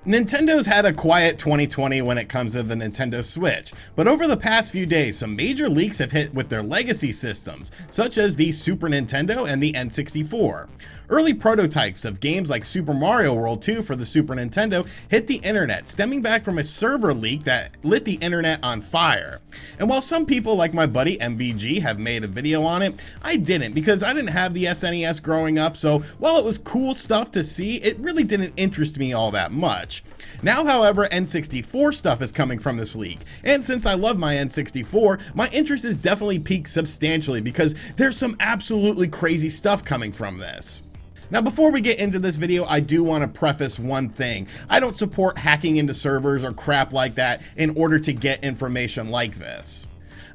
Nintendo's had a quiet 2020 when it comes to the Nintendo Switch, but over the past few days, some major leaks have hit with their legacy systems, such as the Super Nintendo and the N64. Early prototypes of games like Super Mario World 2 for the Super Nintendo hit the internet, stemming back from a server leak that lit the internet on fire. And while some people like my buddy MVG have made a video on it, I didn't, because I didn't have the SNES growing up, so while it was cool stuff to see, it really didn't interest me all that much. Now, however, N64 stuff is coming from this leak, and since I love my N64, my interest is definitely peaked substantially because there's some absolutely crazy stuff coming from this. Now, before we get into this video, I do want to preface one thing. I don't support hacking into servers or crap like that in order to get information like this.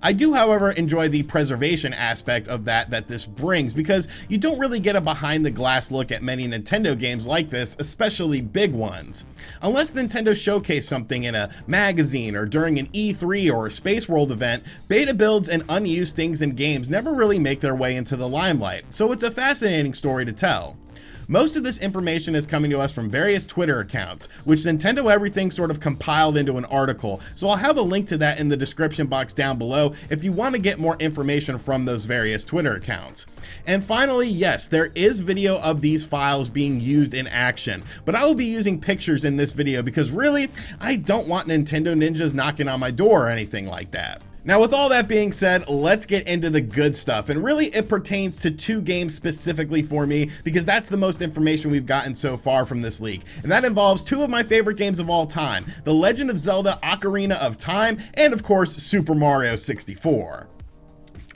I do, however, enjoy the preservation aspect of that this brings, because you don't really get a behind the glass look at many Nintendo games like this, especially big ones. Unless Nintendo showcased something in a magazine or during an E3 or a Space World event, beta builds and unused things in games never really make their way into the limelight, so it's a fascinating story to tell. Most of this information is coming to us from various Twitter accounts, which Nintendo Everything sort of compiled into an article, so I'll have a link to that in the description box down below if you want to get more information from those various Twitter accounts. And finally, yes, there is video of these files being used in action, but I will be using pictures in this video because really, I don't want Nintendo ninjas knocking on my door or anything like that. Now, with all that being said, let's get into the good stuff, and really it pertains to two games specifically for me because that's the most information we've gotten so far from this leak, and that involves two of my favorite games of all time, The Legend of Zelda: Ocarina of Time and of course Super Mario 64.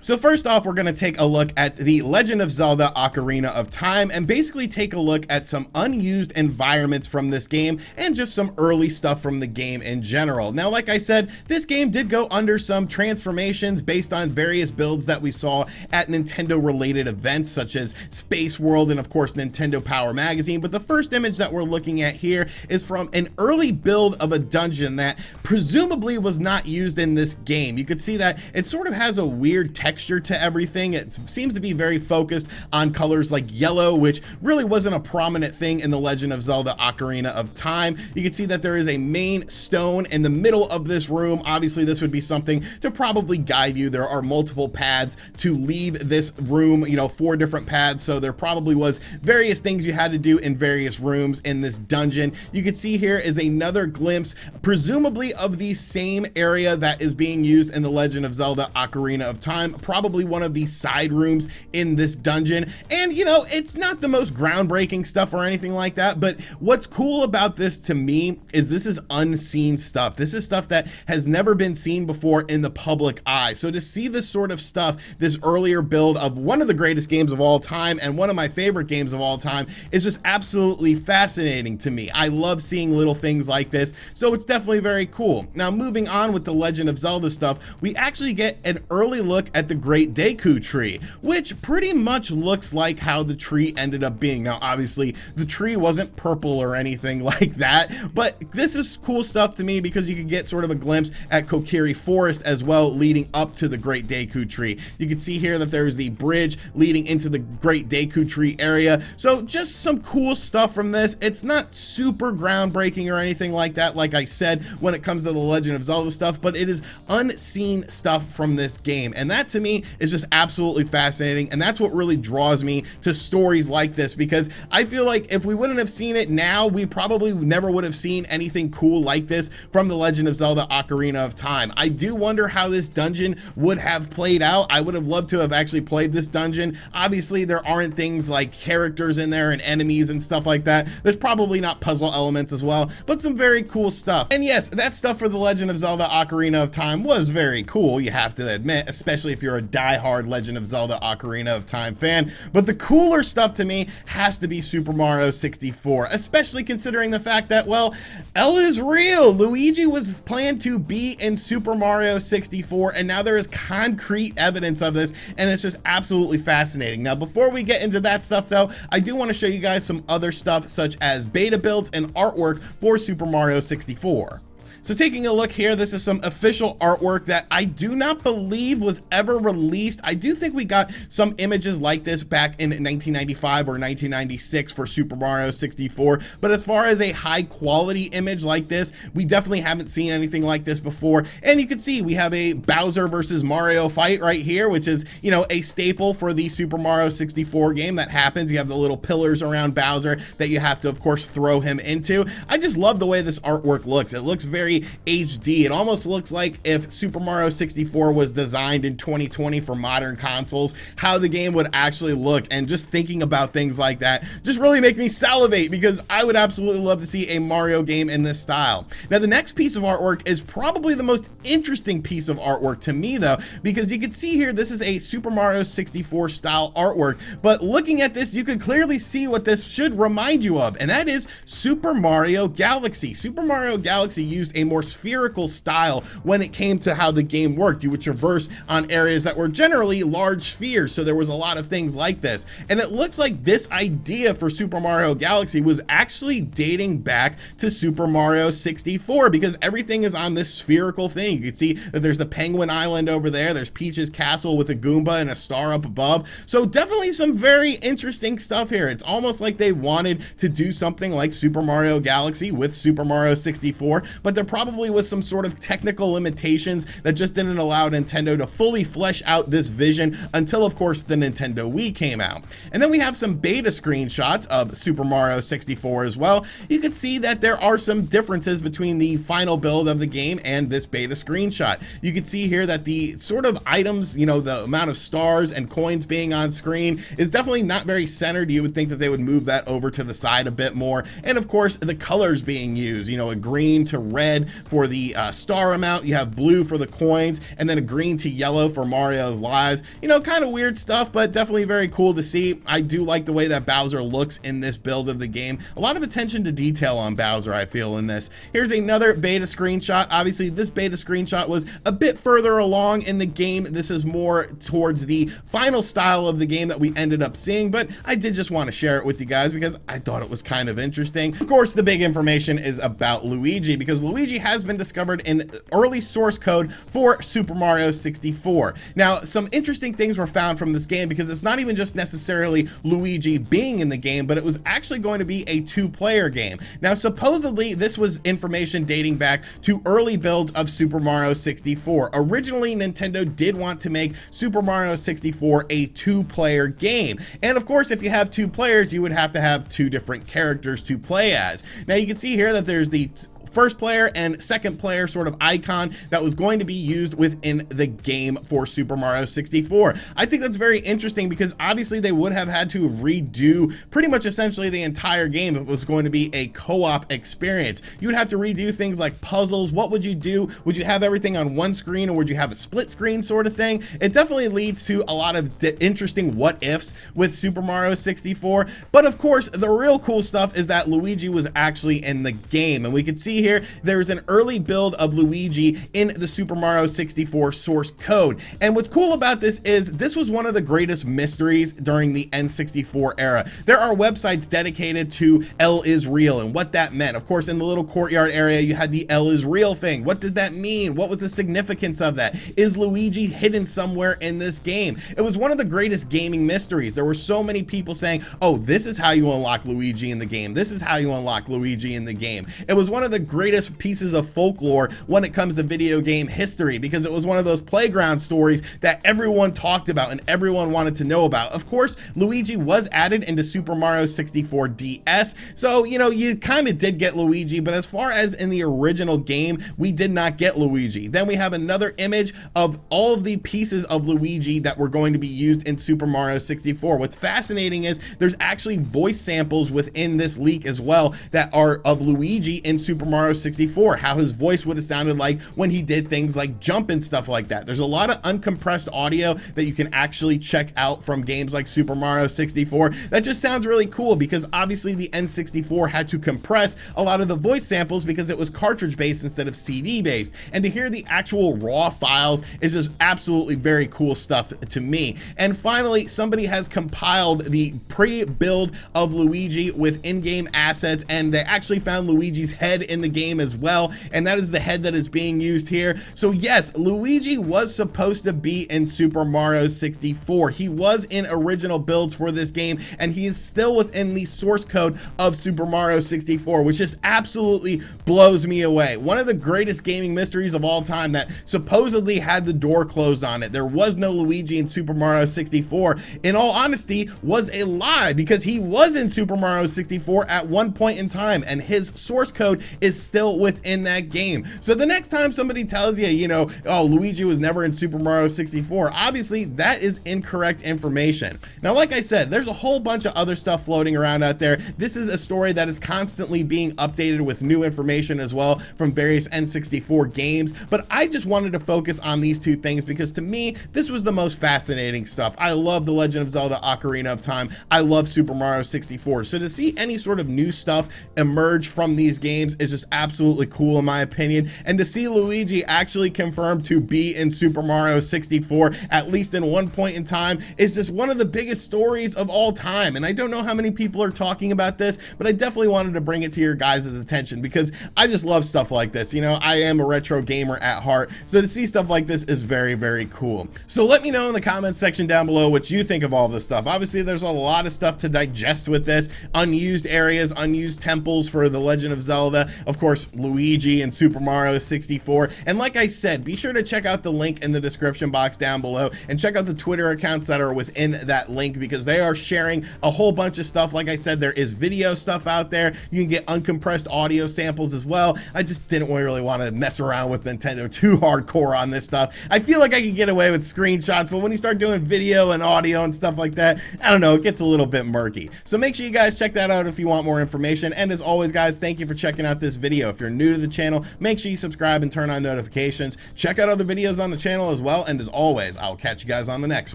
So first off, we're going to take a look at The Legend of Zelda: Ocarina of Time and basically take a look at some unused environments from this game and just some early stuff from the game in general. Now, like I said, this game did go under some transformations based on various builds that we saw at Nintendo related events such as Space World and of course Nintendo Power Magazine, but the first image that we're looking at here is from an early build of a dungeon that presumably was not used in this game. You could see that it sort of has a weird texture to everything. It seems to be very focused on colors like yellow, which really wasn't a prominent thing in The Legend of Zelda: Ocarina of Time. You can see that there is a main stone in the middle of this room. Obviously, this would be something to probably guide you. There are multiple paths to leave this room, 4 different paths, so there probably was various things you had to do in various rooms in this dungeon. You can see here is another glimpse, presumably of the same area that is being used in The Legend of Zelda: Ocarina of Time, probably one of these side rooms in this dungeon. And it's not the most groundbreaking stuff or anything like that, but what's cool about this to me is this is unseen stuff. This is stuff that has never been seen before in the public eye. So to see this sort of stuff, this earlier build of one of the greatest games of all time and one of my favorite games of all time is just absolutely fascinating to me. I love seeing little things like this, so it's definitely very cool. Now, moving on with the Legend of Zelda stuff, we actually get an early look at the Great Deku Tree, which pretty much looks like how the tree ended up being. Now, obviously, the tree wasn't purple or anything like that, but this is cool stuff to me because you can get sort of a glimpse at Kokiri Forest as well, leading up to the Great Deku Tree. You can see here that there's the bridge leading into the Great Deku Tree area, so just some cool stuff from this. It's not super groundbreaking or anything like that, like I said, when it comes to the Legend of Zelda stuff, but it is unseen stuff from this game, and that to me is just absolutely fascinating, and that's what really draws me to stories like this, because I feel like if we wouldn't have seen it now, we probably never would have seen anything cool like this from The Legend of Zelda: Ocarina of Time. I do wonder how this dungeon would have played out. I would have loved to have actually played this dungeon. Obviously, there aren't things like characters in there and enemies and stuff like that. There's probably not puzzle elements as well, but some very cool stuff. And yes, that stuff for The Legend of Zelda: Ocarina of Time was very cool, you have to admit, especially if you're a diehard Legend of Zelda: Ocarina of Time fan. But the cooler stuff to me has to be Super Mario 64, especially considering the fact that, well, L is real. Luigi was planned to be in Super Mario 64, and now there is concrete evidence of this, and it's just absolutely fascinating. Now, before we get into that stuff though, I do want to show you guys some other stuff such as beta builds and artwork for Super Mario 64. So taking a look here, this is some official artwork that I do not believe was ever released. I do think we got some images like this back in 1995 or 1996 for Super Mario 64, but as far as a high quality image like this, we definitely haven't seen anything like this before. And you can see we have a Bowser versus Mario fight right here, which is, you know, a staple for the Super Mario 64 game that happens. You have the little pillars around Bowser that you have to, of course, throw him into. I just love the way this artwork looks. It looks very HD. It almost looks like if Super Mario 64 was designed in 2020 for modern consoles, how the game would actually look. And just thinking about things like that just really make me salivate, because I would absolutely love to see a Mario game in this style. Now, the next piece of artwork is probably the most interesting piece of artwork to me, though, because you can see here this is a Super Mario 64 style artwork, but looking at this, you can clearly see what this should remind you of, and that is Super Mario Galaxy. Super Mario Galaxy used a more spherical style when it came to how the game worked. You would traverse on areas that were generally large spheres, so there was a lot of things like this. And it looks like this idea for Super Mario Galaxy was actually dating back to Super Mario 64, because everything is on this spherical thing. You can see that there's the Penguin Island over there, there's Peach's castle with a Goomba and a star up above. So definitely some very interesting stuff here. It's almost like they wanted to do something like Super Mario Galaxy with Super Mario 64, but there probably was some sort of technical limitations that just didn't allow Nintendo to fully flesh out this vision until, of course, the Nintendo Wii came out. And then we have some beta screenshots of Super Mario 64 as well. You can see that there are some differences between the final build of the game and this beta screenshot. You can see here that the sort of items, you know, the amount of stars and coins being on screen is definitely not very centered. You would think that they would move that over to the side a bit more. And of course, the colors being used, you know, a green to red for the star amount, you have blue for the coins, and then a green to yellow for Mario's lives. You know, kind of weird stuff, but definitely very cool to see. I do like the way that Bowser looks in this build of the game. A lot of attention to detail on Bowser, I feel, in this. Here's another beta screenshot. Obviously, this beta screenshot was a bit further along in the game. This is more towards the final style of the game that we ended up seeing, but I did just want to share it with you guys because I thought it was kind of interesting. Of course, the big information is about Luigi, because Luigi has been discovered in early source code for Super Mario 64. Now, some interesting things were found from this game, because it's not even just necessarily Luigi being in the game, but it was actually going to be a two-player game. Now, supposedly, this was information dating back to early builds of Super Mario 64. Originally, Nintendo did want to make Super Mario 64 a two-player game. And of course, if you have two players, you would have to have two different characters to play as. Now, you can see here that there's the first player and second player sort of icon that was going to be used within the game for Super Mario 64. I think that's very interesting, because obviously they would have had to redo pretty much essentially the entire game if it was going to be a co-op experience. You would have to redo things like puzzles. What would you do? Would you have everything on one screen, or would you have a split screen sort of thing? It definitely leads to a lot of interesting what ifs with Super Mario 64. But of course, the real cool stuff is that Luigi was actually in the game, and we could see here there's an early build of Luigi in the Super Mario 64 source code. And what's cool about this is this was one of the greatest mysteries during the N64 era. There are websites dedicated to L is real and what that meant. Of course, in the little courtyard area, you had the L is real thing. What did that mean? What was the significance of that? Is Luigi hidden somewhere in this game? It was one of the greatest gaming mysteries. There were so many people saying, oh, this is how you unlock Luigi in the game. This is how you unlock Luigi in the game. It was one of the greatest pieces of folklore when it comes to video game history, because it was one of those playground stories that everyone talked about and everyone wanted to know about. Of course, Luigi was added into Super Mario 64 DS, so you know, you kind of did get Luigi, but as far as in the original game, we did not get Luigi. Then we have another image of all of the pieces of Luigi that were going to be used in Super Mario 64. What's fascinating is there's actually voice samples within this leak as well that are of Luigi in Super Mario 64, how his voice would have sounded like when he did things like jump and stuff like that. There's a lot of uncompressed audio that you can actually check out from games like Super Mario 64. That just sounds really cool, because obviously the N64 had to compress a lot of the voice samples because it was cartridge based instead of CD based. And to hear the actual raw files is just absolutely very cool stuff to me. And finally, somebody has compiled the pre-build of Luigi with in-game assets, and they actually found Luigi's head in the the game as well, and that is the head that is being used here. So yes, Luigi was supposed to be in Super Mario 64. He was in original builds for this game, and he is still within the source code of Super Mario 64, which just absolutely blows me away. One of the greatest gaming mysteries of all time that supposedly had the door closed on it. There was no Luigi in Super Mario 64. In all honesty, was a lie, because he was in Super Mario 64 at one point in time, and his source code is still within that game. So the next time somebody tells you, you know, oh, Luigi was never in Super Mario 64, obviously that is incorrect information. Now, like I said, there's a whole bunch of other stuff floating around out there. This is a story that is constantly being updated with new information as well from various N64 games, but I just wanted to focus on these two things because to me, this was the most fascinating stuff. I love The Legend of Zelda Ocarina of Time. I love Super Mario 64. So to see any sort of new stuff emerge from these games is just absolutely cool in my opinion. And to see Luigi actually confirmed to be in Super Mario 64, at least in one point in time, is just one of the biggest stories of all time. And I don't know how many people are talking about this, but I definitely wanted to bring it to your guys' attention because I just love stuff like this. You know, I am a retro gamer at heart, so to see stuff like this is very, very cool. So let me know in the comments section down below what you think of all this stuff. Obviously, there's a lot of stuff to digest with this. Unused areas, unused temples for The Legend of Zelda, of course, Luigi and Super Mario 64. And like I said, be sure to check out the link in the description box down below and check out the Twitter accounts that are within that link because they are sharing a whole bunch of stuff. Like I said, there is video stuff out there. You can get uncompressed audio samples as well. I just didn't really want to mess around with Nintendo too hardcore on this stuff. I feel like I could get away with screenshots, but when you start doing video and audio and stuff like that, I don't know, it gets a little bit murky. So make sure you guys check that out if you want more information. And as always, guys, thank you for checking out this video. If you're new to the channel, make sure you subscribe and turn on notifications. Check out other videos on the channel as well. And as always, I'll catch you guys on the next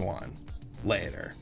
one. Later.